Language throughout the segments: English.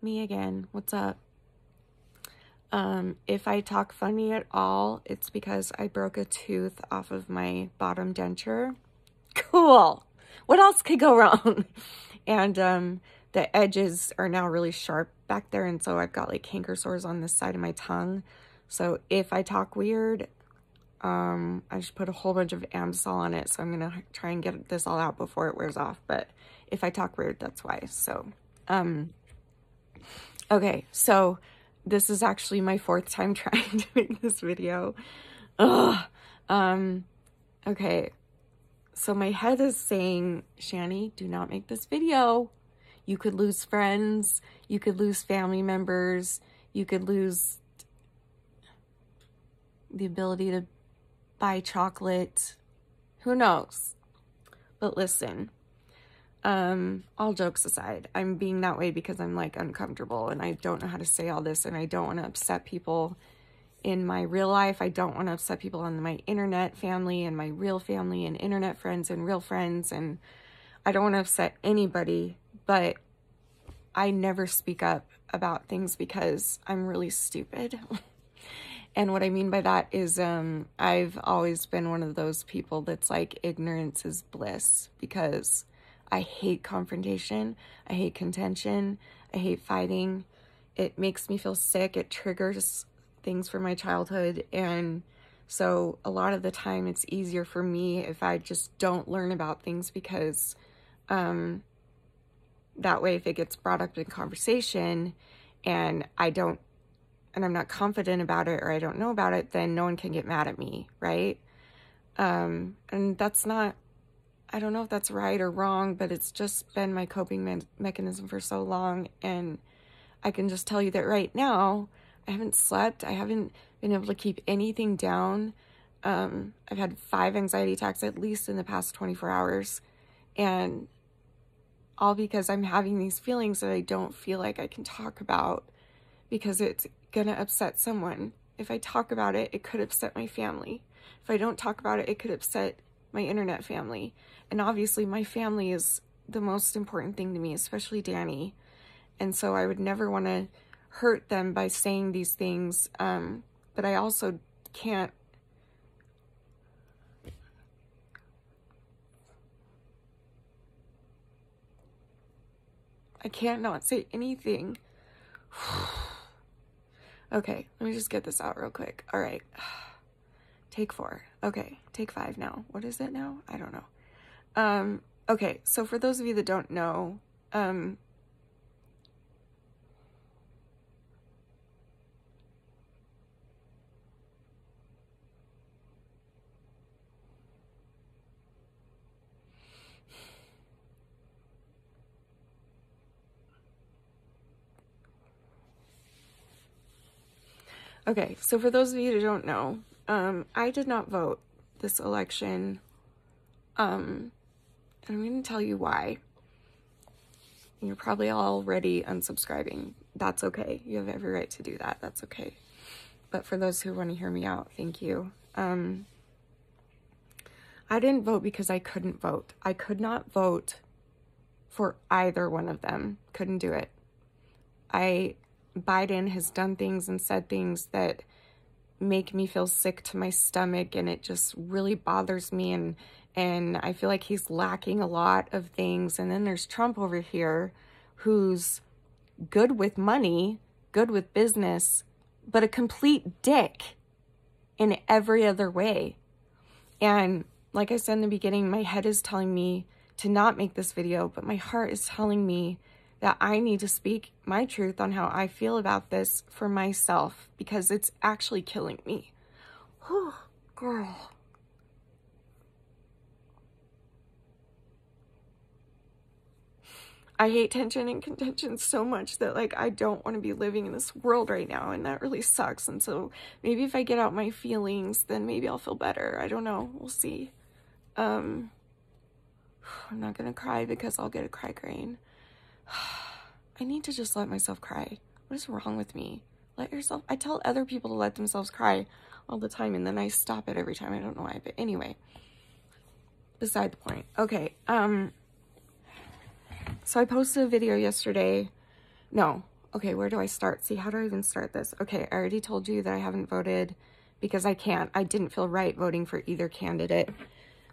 me again. What's up? If I talk funny at all, it's because I broke a tooth off of my bottom denture. Cool. What else could go wrong? And the edges are now really sharp back there, and so I've got like canker sores on this side of my tongue. So if I talk weird, I just put a whole bunch of Amsol on it, so I'm gonna try and get this all out before it wears off. But if I talk weird, that's why. So okay, so this is actually my 4th time trying to make this video. Ugh. Okay, so my head is saying, Shani, do not make this video. You could lose friends, you could lose family members, you could lose the ability to buy chocolate. Who knows? But listen, all jokes aside, I'm being that way because I'm like uncomfortable and I don't know how to say all this, and I don't want to upset people in my real life. I don't want to upset people on my internet family and my real family and internet friends and real friends, and I don't want to upset anybody, but I never speak up about things because I'm really stupid. And what I mean by that is I've always been one of those people that's like, ignorance is bliss, because I hate confrontation, I hate contention, I hate fighting. It makes me feel sick, it triggers things from my childhood, and so a lot of the time it's easier for me if I just don't learn about things, because that way if it gets brought up in conversation and I'm not confident about it, or I don't know about it, then no one can get mad at me, right? And that's not, I don't know if that's right or wrong, but it's just been my coping mechanism for so long. And I can just tell you that right now, I haven't slept. I haven't been able to keep anything down. I've had 5 anxiety attacks at least in the past 24 hours. And all because I'm having these feelings that I don't feel like I can talk about, because it's gonna upset someone. If I talk about it, it could upset my family. If I don't talk about it, it could upset my internet family. And obviously my family is the most important thing to me, especially Danny. And so I would never want to hurt them by saying these things. But I also can't, not say anything. Okay, let me just get this out real quick. All right, take 4. Okay, take 5 now. What is it now? I don't know. Okay, so for those of you that don't know, okay, so for those of you who don't know, I did not vote this election, and I'm going to tell you why. You're probably already unsubscribing. That's okay. You have every right to do that. That's okay. But for those who want to hear me out, thank you. I didn't vote because I couldn't vote. I could not vote for either one of them. Couldn't do it. Biden has done things and said things that make me feel sick to my stomach, and it just really bothers me, and I feel like he's lacking a lot of things. And then there's Trump over here, who's good with money, good with business, but a complete dick in every other way. And like I said in the beginning, my head is telling me to not make this video, but my heart is telling me that I need to speak my truth on how I feel about this for myself, because it's actually killing me. Whew, girl. I hate tension and contention so much that, like, I don't want to be living in this world right now, and that really sucks. And so maybe if I get out my feelings, then maybe I'll feel better. I don't know. We'll see. I'm not gonna cry because I'll get a migraine. I need to just let myself cry. What is wrong with me? Let yourself, I tell other people to let themselves cry all the time, and then I stop it every time. I don't know why, but anyway, beside the point. Okay, so I posted a video yesterday. No, Okay, where do I start? See, how do I even start this? Okay, I already told you that I haven't voted because I can't. I didn't feel right voting for either candidate,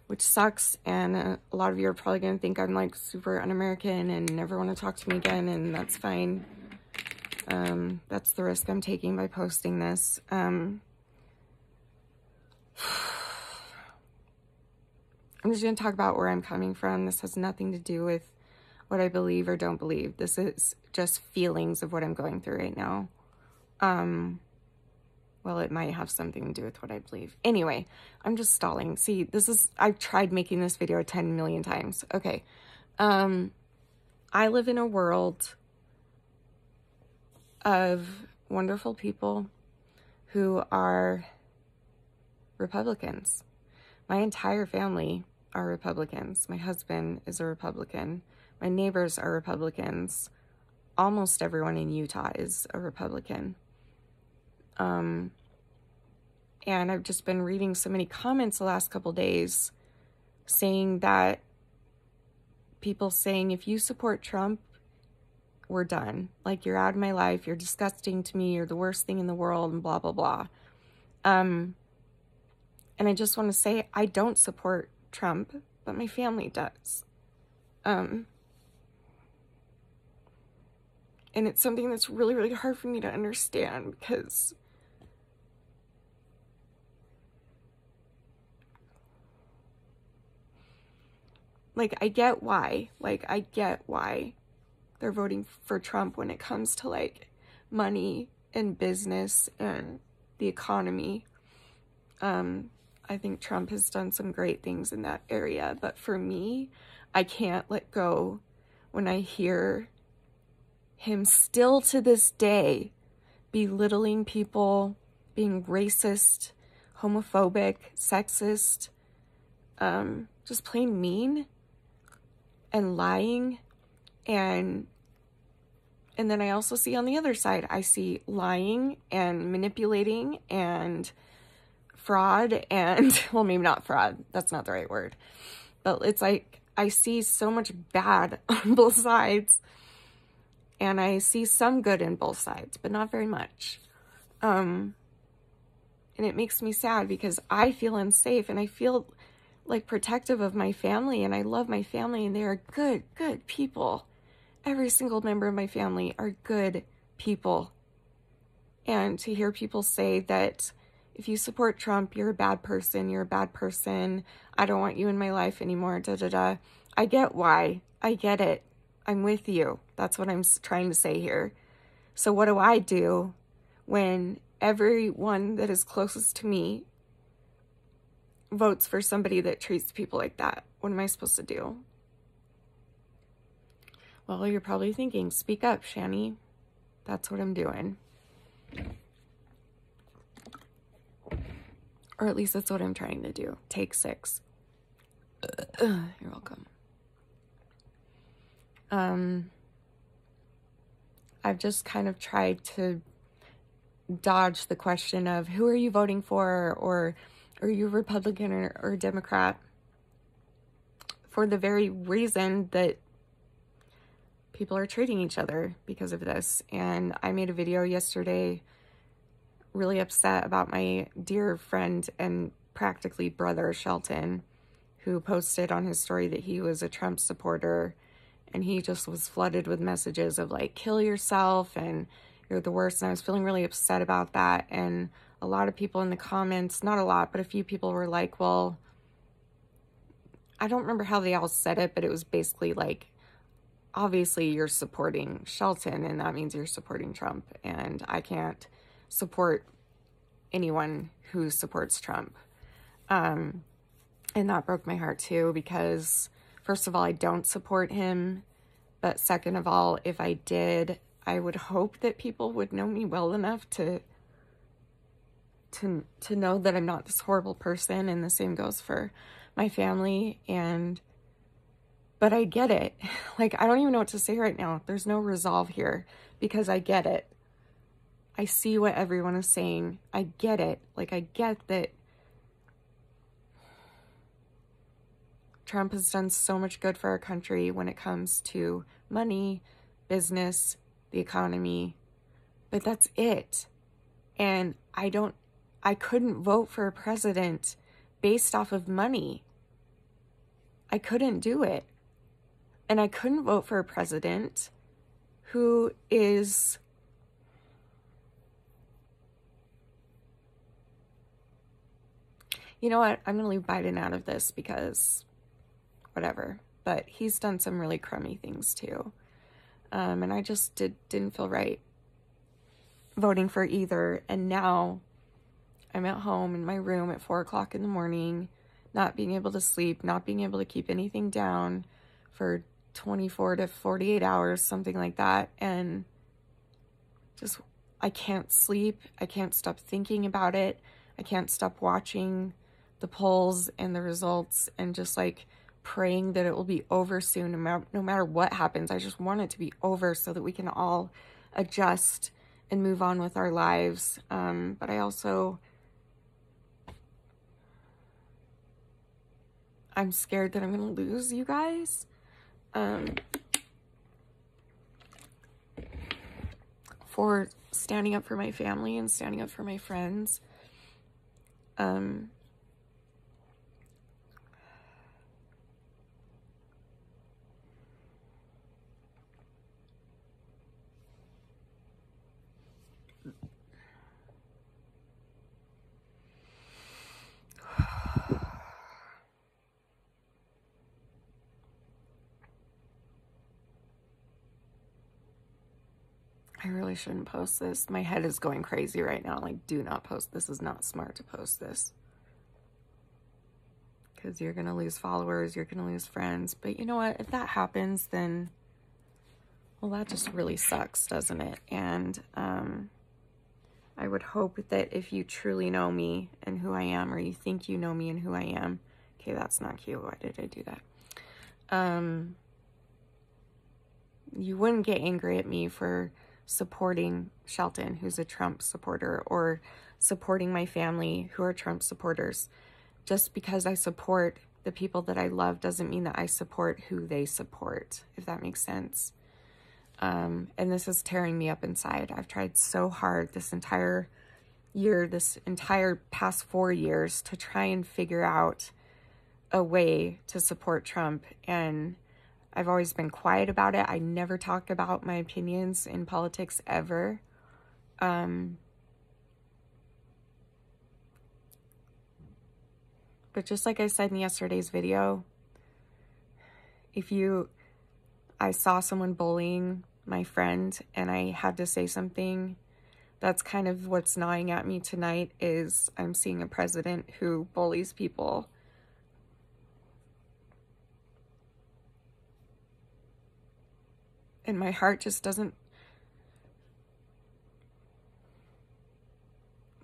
which sucks. And a lot of you are probably going to think I'm like super un-American and never want to talk to me again, and that's fine. That's the risk I'm taking by posting this. I'm just going to talk about where I'm coming from. This has nothing to do with what I believe or don't believe. This is just feelings of what I'm going through right now. Well, it might have something to do with what I believe. Anyway, I'm just stalling. See, I've tried making this video 10 million times. Okay. I live in a world of wonderful people who are Republicans. My entire family are Republicans. My husband is a Republican. My neighbors are Republicans. Almost everyone in Utah is a Republican. And I've just been reading so many comments the last couple days saying that people saying, if you support Trump, we're done. Like, you're out of my life. You're disgusting to me. You're the worst thing in the world, and blah, blah, blah. And I just want to say, I don't support Trump, but my family does. And it's something that's really, really hard for me to understand because like, I get why. Like, I get why they're voting for Trump when it comes to, like, money and business and the economy. I think Trump has done some great things in that area. But for me, I can't let go when I hear him still to this day belittling people, being racist, homophobic, sexist, just plain mean and lying. And then I also see on the other side, I see lying and manipulating and fraud and, well, maybe not fraud, that's not the right word, but it's like I see so much bad on both sides, and I see some good in both sides, but not very much. And it makes me sad because I feel unsafe and I feel like protective of my family, and I love my family, and they are good, good people. Every single member of my family are good people. And to hear people say that if you support Trump, you're a bad person, I don't want you in my life anymore, da da da. I get why. I get it. I'm with you. That's what I'm trying to say here. So what do I do when everyone that is closest to me votes for somebody that treats people like that? What am I supposed to do? Well, you're probably thinking, speak up, Shani. That's what I'm doing. Or at least that's what I'm trying to do. Take 6. You're welcome. I've just kind of tried to dodge the question of who are you voting for, or are you Republican or Democrat, for the very reason that people are treating each other because of this. And I made a video yesterday really upset about my dear friend and practically brother, Shelton, who posted on his story that he was a Trump supporter, and he just was flooded with messages of like, kill yourself and you're the worst. And I was feeling really upset about that. And a lot of people in the comments, not a lot, but a few people were like, well, I don't remember how they all said it, but it was basically like, obviously you're supporting Shelton and that means you're supporting Trump, and I can't support anyone who supports Trump. And that broke my heart too, because first of all, I don't support him, but second of all, if I did, I would hope that people would know me well enough to know that I'm not this horrible person, and the same goes for my family. But I get it. Like, I don't even know what to say right now. There's no resolve here because I get it. I see what everyone is saying. I get it. Like, I get that Trump has done so much good for our country when it comes to money, business, the economy, but that's it. And I couldn't vote for a president based off of money. I couldn't do it. And I couldn't vote for a president who is you know what? I'm going to leave Biden out of this because whatever. But he's done some really crummy things too. And I just didn't feel right voting for either. And now I'm at home in my room at 4 o'clock in the morning, not being able to sleep, not being able to keep anything down for 24 to 48 hours, something like that. And just, I can't sleep. I can't stop thinking about it. I can't stop watching the polls and the results and just like praying that it will be over soon. No matter what happens, I just want it to be over so that we can all adjust and move on with our lives. But I also, I'm scared that I'm going to lose you guys. For standing up for my family and standing up for my friends. I really shouldn't post this. My head is going crazy right now. Like, do not post. This is not smart to post this. Because you're going to lose followers. You're going to lose friends. But you know what? If that happens, then, well, that just really sucks, doesn't it? And I would hope that if you truly know me and who I am, or you think you know me and who I am. Okay, that's not cute. Why did I do that? You wouldn't get angry at me for supporting Shelton, who's a Trump supporter, or supporting my family who are Trump supporters. Just because I support the people that I love doesn't mean that I support who they support, if that makes sense. And this is tearing me up inside. I've tried so hard this entire year, this entire past 4 years, to try and figure out a way to support Trump, and I've always been quiet about it. I never talk about my opinions in politics ever. But just like I said in yesterday's video, I saw someone bullying my friend and I had to say something, that's kind of what's gnawing at me tonight, is I'm seeing a president who bullies people. And my heart just isn't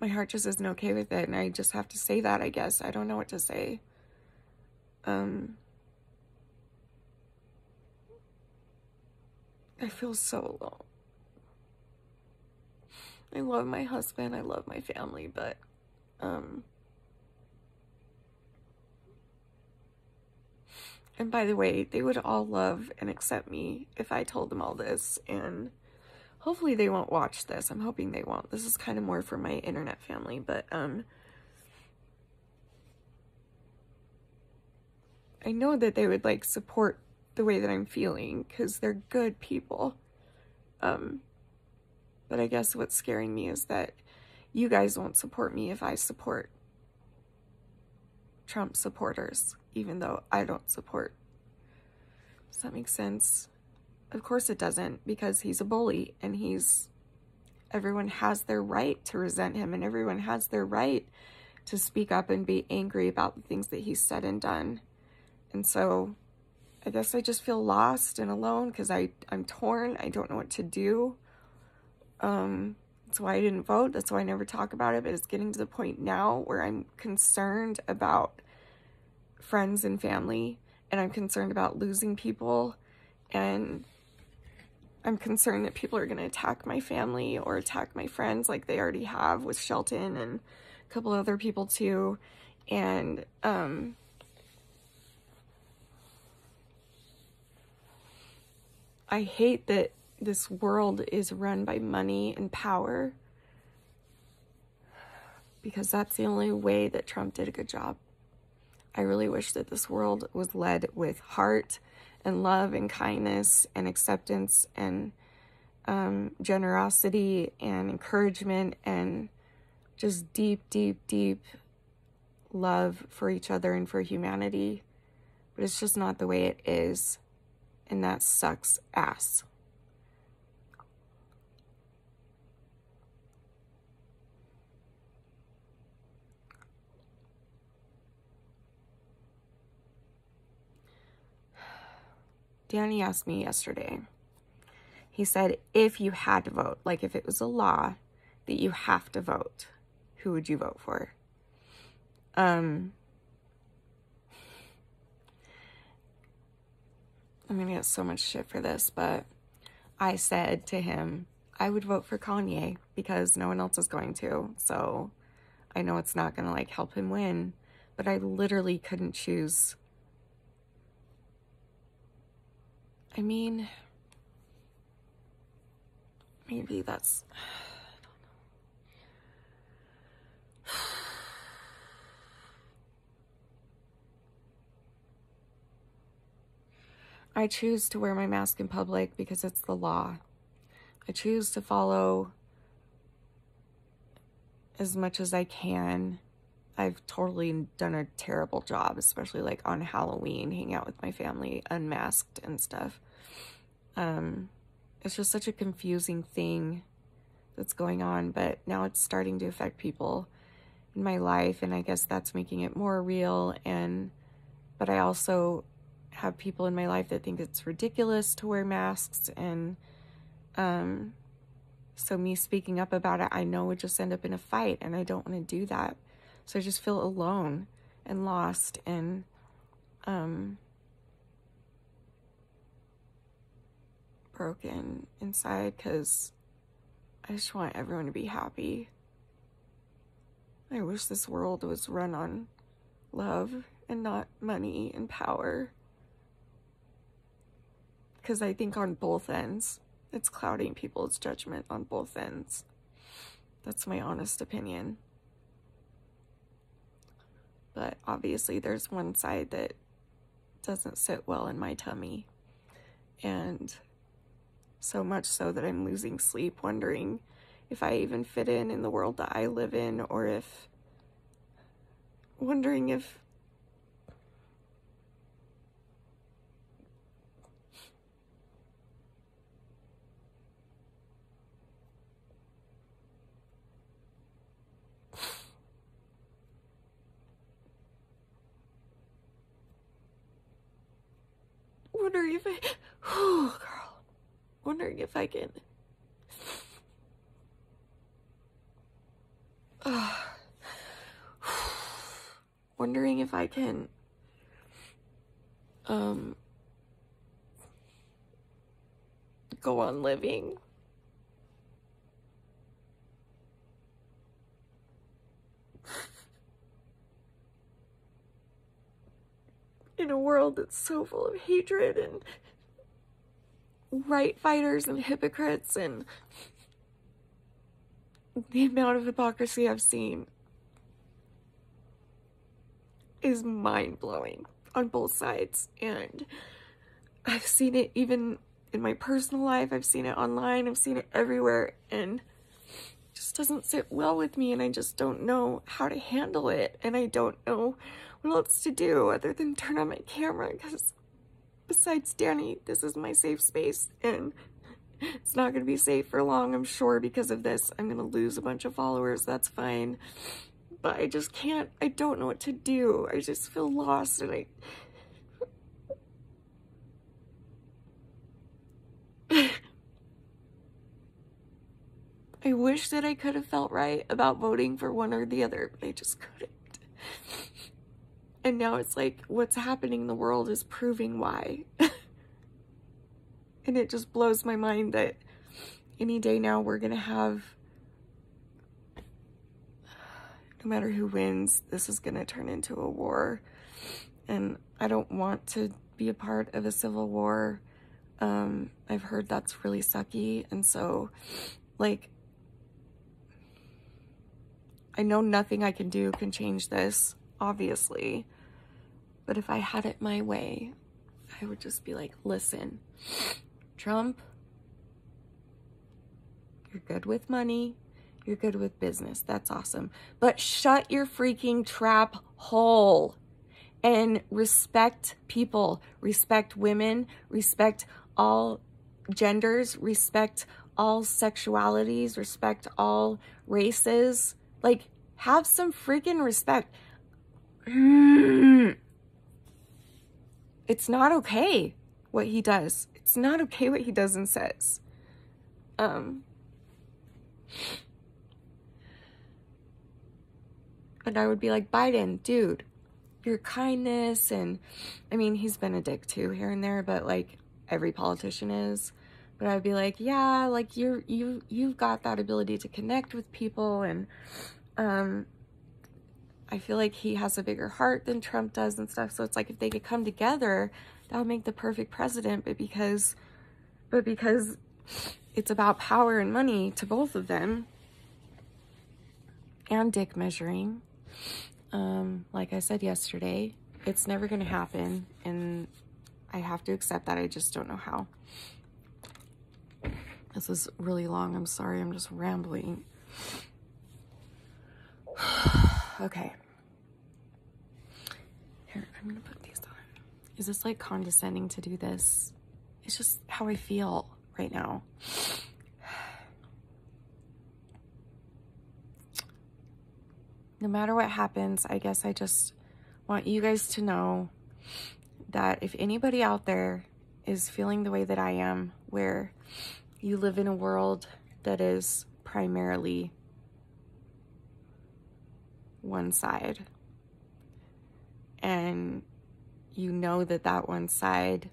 okay with it. And I just have to say that, I guess. I don't know what to say. I feel so alone. I love my husband. I love my family, but, and by the way, they would all love and accept me if I told them all this, and hopefully they won't watch this. I'm hoping they won't. This is kind of more for my internet family, but I know that they would like support the way that I'm feeling because they're good people. But I guess what's scaring me is that you guys won't support me if I support Trump supporters, even though I don't support. Does that make sense? Of course it doesn't, because he's a bully, and everyone has their right to resent him, and everyone has their right to speak up and be angry about the things that he's said and done. And so I guess I just feel lost and alone because I'm torn. I don't know what to do. That's why I didn't vote. That's why I never talk about it. But it's getting to the point now where I'm concerned about friends and family, and I'm concerned about losing people, and I'm concerned that people are going to attack my family or attack my friends like they already have with Shelton and a couple other people too. And I hate that this world is run by money and power, because that's the only way that Trump did a good job. I really wish that this world was led with heart and love and kindness and acceptance and generosity and encouragement and just deep, deep, deep love for each other and for humanity. But it's just not the way it is, and that sucks ass. Danny asked me yesterday, he said, if you had to vote, like if it was a law that you have to vote, who would you vote for? I'm gonna get so much shit for this, but I said to him, I would vote for Kanye because no one else is going to. So I know it's not gonna like help him win, but I literally couldn't choose. I mean, maybe that's, I choose to wear my mask in public because it's the law. I choose to follow as much as I can. I've totally done a terrible job, especially like on Halloween, hanging out with my family unmasked and stuff. It's just such a confusing thing that's going on, but now it's starting to affect people in my life, and I guess that's making it more real. But I also have people in my life that think it's ridiculous to wear masks, and so me speaking up about it, I know would just end up in a fight, and I don't want to do that. So I just feel alone and lost and broken inside, because I just want everyone to be happy. I wish this world was run on love and not money and power, because I think on both ends it's clouding people's judgment on both ends. That's my honest opinion. But obviously there's one side that doesn't sit well in my tummy, and so much so that I'm losing sleep wondering if I even fit in the world that I live in, or wondering if wondering if I can wondering if I can go on living in a world that's so full of hatred and right fighters and hypocrites, and the amount of hypocrisy I've seen is mind-blowing on both sides. And I've seen it even in my personal life, I've seen it online, I've seen it everywhere, and it just doesn't sit well with me, and I just don't know how to handle it, and I don't know what else to do other than turn on my camera, because besides Danny, this is my safe space, and it's not going to be safe for long, I'm sure, because of this. I'm going to lose a bunch of followers, that's fine, but I just can't, I don't know what to do. I just feel lost, and I wish that I could have felt right about voting for one or the other, but I just couldn't. And now it's like what's happening in the world is proving why. And it just blows my mind that any day now we're gonna have, no matter who wins, this is gonna turn into a war. And I don't want to be a part of a civil war. I've heard that's really sucky. And so, like, I know nothing I can do can change this, obviously. But if I had it my way, I would just be like, listen, Trump, you're good with money. You're good with business. That's awesome. But shut your freaking trap hole and respect people, respect women, respect all genders, respect all sexualities, respect all races. Like, have some freaking respect. It's not okay what he does. It's not okay what he does and says. And I would be like, Biden, dude, your kindness, and I mean, he's been a dick too here and there, but like every politician is. But I'd be like, yeah, like you've got that ability to connect with people, and I feel like he has a bigger heart than Trump does and stuff. So it's like if they could come together, that would make the perfect president. But because it's about power and money to both of them, and dick measuring, like I said yesterday, it's never going to happen, and I have to accept that. I just don't know how. This is really long. I'm sorry. I'm just rambling. Okay. Here, I'm going to put these on. Is this like condescending to do this? It's just how I feel right now. No matter what happens, I guess I just want you guys to know that if anybody out there is feeling the way that I am, where you live in a world that is primarily one side, and you know that that one side,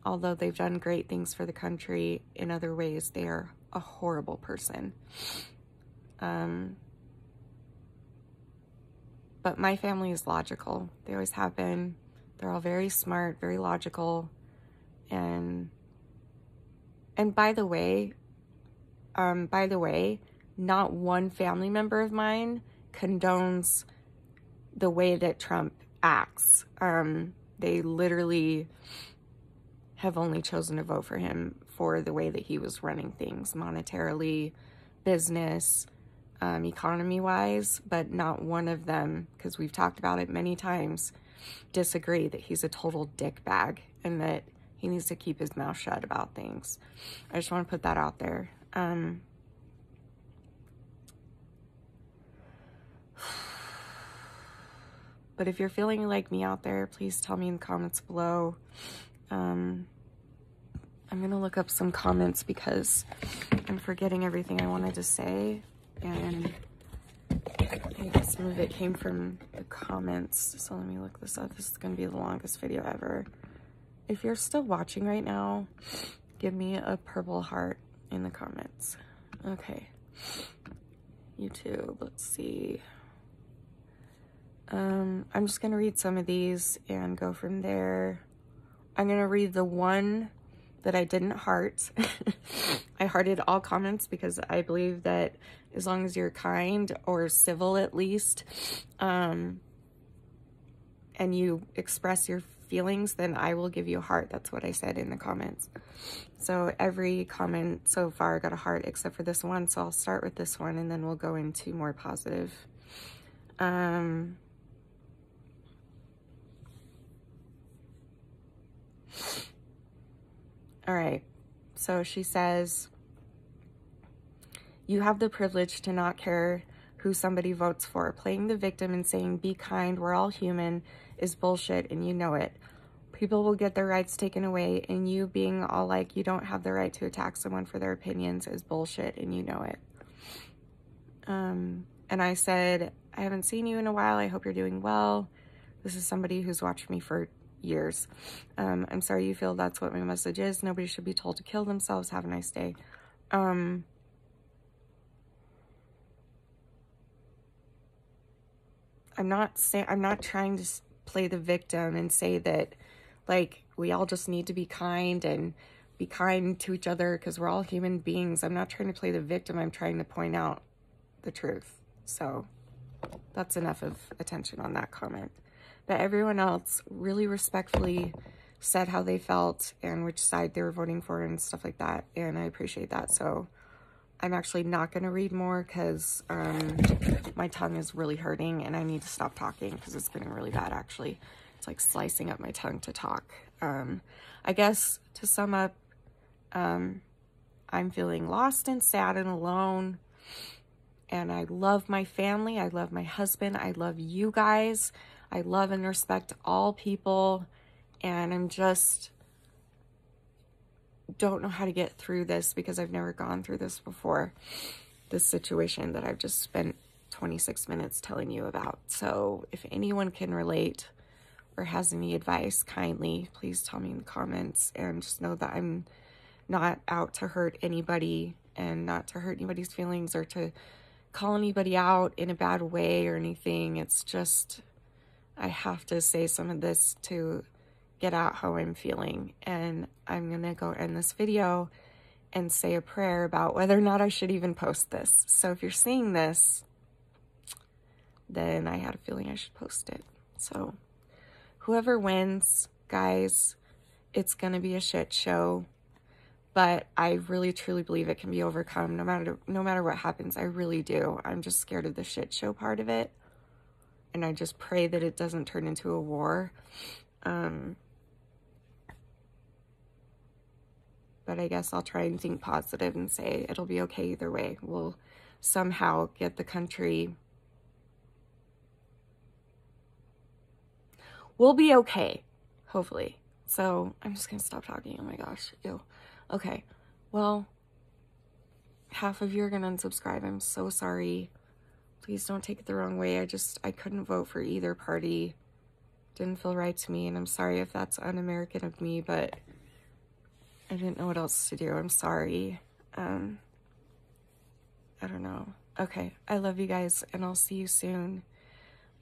although they've done great things for the country, in other ways, they are a horrible person. But my family is logical. They always have been. They're all very smart, very logical. And by the way, not one family member of mine condones the way that Trump acts. They literally have only chosen to vote for him for the way that he was running things monetarily, business, economy-wise, but not one of them, because we've talked about it many times, disagree that he's a total dickbag and that he needs to keep his mouth shut about things. I just want to put that out there. But if you're feeling like me out there, please tell me in the comments below. I'm going to look up some comments because I'm forgetting everything I wanted to say. And I guess some of it came from the comments. So let me look this up. This is going to be the longest video ever. If you're still watching right now, give me a purple heart in the comments. Okay. YouTube, let's see. I'm just going to read some of these and go from there. I'm going to read the one that I didn't heart. I hearted all comments because I believe that as long as you're kind or civil at least, and you express your feelings, then I will give you a heart. That's what I said in the comments. So every comment so far got a heart except for this one. So I'll start with this one and then we'll go into more positive. All right, so she says, you have the privilege to not care who somebody votes for. Playing the victim and saying, be kind, we're all human, is bullshit, and you know it. People will get their rights taken away, and you being all like, you don't have the right to attack someone for their opinions is bullshit, and you know it. And I said, I haven't seen you in a while. I hope you're doing well. This is somebody who's watched me for years. I'm sorry you feel that's what my message is. Nobody should be told to kill themselves. Have a nice day. I'm not trying to play the victim and say that, like, we all just need to be kind and be kind to each other because we're all human beings. I'm not trying to play the victim. I'm trying to point out the truth. So that's enough of attention on that comment. But everyone else really respectfully said how they felt and which side they were voting for and stuff like that. And I appreciate that. So I'm actually not going to read more because my tongue is really hurting and I need to stop talking because it's getting really bad, actually. It's like slicing up my tongue to talk. I guess to sum up, I'm feeling lost and sad and alone. And I love my family. I love my husband. I love you guys. I love and respect all people. And I'm just don't know how to get through this because I've never gone through this before. This situation that I've just spent 26 minutes telling you about. So if anyone can relate or has any advice, kindly, please tell me in the comments. And just know that I'm not out to hurt anybody and not to hurt anybody's feelings or to call anybody out in a bad way or anything. It's just, I have to say some of this to get out how I'm feeling. And I'm gonna go end this video and say a prayer about whether or not I should even post this. So if you're seeing this, then I had a feeling I should post it. So whoever wins, guys, it's gonna be a shit show. But I really truly believe it can be overcome no matter what happens. I really do. I'm just scared of the shit show part of it. And I just pray that it doesn't turn into a war. But I guess I'll try and think positive and say it'll be okay either way. We'll somehow get the country. We'll be okay, hopefully. So I'm just going to stop talking. Oh my gosh. Ew. Okay. Well, half of you are going to unsubscribe. I'm so sorry. Please don't take it the wrong way. I couldn't vote for either party. Didn't feel right to me. And I'm sorry if that's un-American of me, but I didn't know what else to do. I'm sorry. I don't know. Okay. I love you guys and I'll see you soon.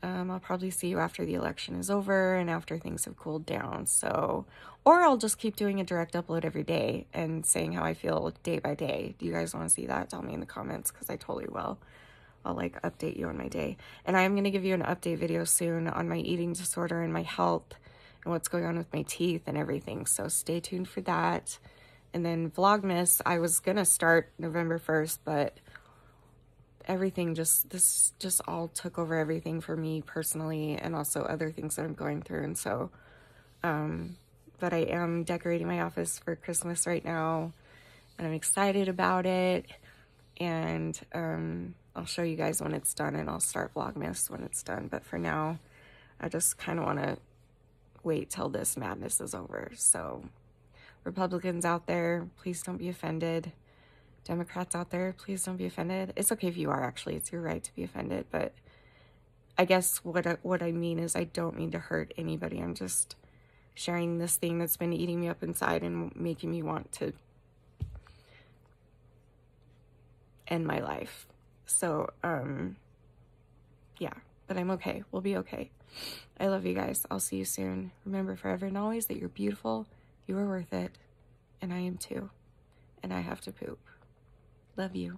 I'll probably see you after the election is over and after things have cooled down. So, or I'll just keep doing a direct upload every day and saying how I feel day by day. Do you guys want to see that? Tell me in the comments because I totally will. I'll like update you on my day. And I am going to give you an update video soon on my eating disorder and my health and what's going on with my teeth and everything. So stay tuned for that. And then Vlogmas, I was going to start November 1st, but everything this just all took over everything for me personally and also other things that I'm going through. And so, but I am decorating my office for Christmas right now and I'm excited about it. And, I'll show you guys when it's done and I'll start Vlogmas when it's done. But for now, I just kind of want to wait till this madness is over. So Republicans out there, please don't be offended. Democrats out there, please don't be offended. It's okay if you are, actually. It's your right to be offended. But I guess what I mean is I don't mean to hurt anybody. I'm just sharing this thing that's been eating me up inside and making me want to end my life. So, yeah, but I'm okay. We'll be okay. I love you guys. I'll see you soon. Remember forever and always that you're beautiful, you are worth it, and I am too. And I have to poop. Love you.